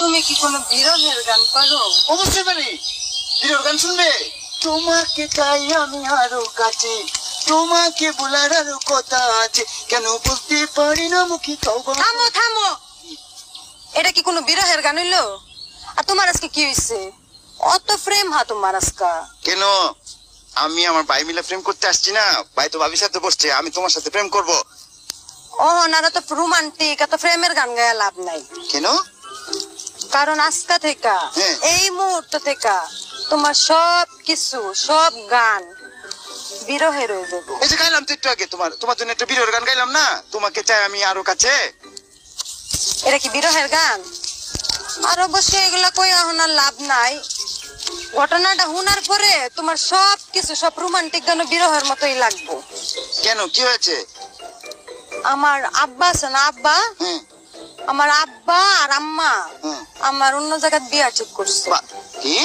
তুমি কি কোনো বিরহের গান পারো? অবশ্যই পারি। বিরহের গান শুনবে? তোমাকে চাই আমি আরো কাছে, তোমাকে বলার আরো কথা আছে, কেন বলতে পারি না মুখে তওবা। থামো থামো, এটা কি কোনো বিরহের গান হইলো? আর তোমার আজকে কি হইছে? অত প্রেম হা তোমার আজকা? কেন? আমি আমার ভাই মিলে প্রেম করতে আসছি না? ভাই তো ভাবির সাথে বসছে, আমি তোমার সাথে প্রেম করব। ও না, তো রোমান্টিক, এত প্রেমের গান গায়ে লাভ নাই। কেন? কারণ আজকা থেকে হ্যাঁ। এই মুহূর্ত থেকে তোমার সব কিছু, সব গান বিরহের হয়ে যাবে। এই যে গাইলাম তো একটু আগে, তোমার জন্য একটা বিরহের গান গাইলাম না, তোমাকে চাই আমি আরো কাছে। এটা কি বিরহের গান? আর অবশ্যই এগুলা কই এখন আর লাভ নাই। ঘটনাটা শোনার পরে তোমার সব কিছু, সব রোমান্টিক গান বিরহের মতোই লাগবে। কেন, কি হয়েছে? আমার আব্বা আছে না, আব্বা, হুম। আমার আব্বা আর আম্মা হুম। আমার অন্য জায়গায় বিয়া ঠিক করছে। কি?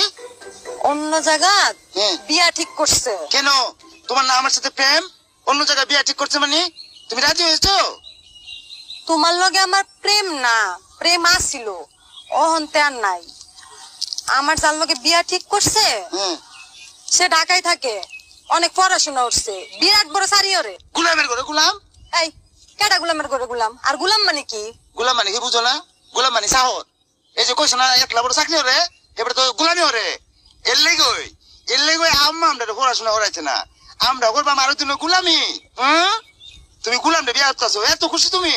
অন্য জায়গায় হ্যাঁ। বিয়া ঠিক করছে। কেন? তোমার না আমার সাথে প্রেম? অন্য জায়গায় বিয়ে ঠিক করছে মানে? তুমি রাজি হয়েছো? তোমার লগে আমার প্রেম না, প্রেম আসিল, অহন্তে আর নাই। আমার যার লগে বিয়া ঠিক করছে হুম। সে ঢাকায় থাকে, অনেক পড়াশোনা করছে, বিরাট বড় সারিয়রে। গুলামের ঘরে গুলাম? এই কেডা গুলামের ঘরে গুলাম? আর গুলাম মানে কি? গুলাম মানে কি বুঝো না? গুলাম মানে সাহর। এই যে কইছো না একলা বড় চাকরি হরে, এবারে তো গুলামি হরে। এর লেগই আম্মা আমরা পড়াশোনা করাইছে না, আমরা করবাম আরো তুমি গুলামি। তুমি গুলাম রে বিয়া করতেছো, এত খুশি তুমি?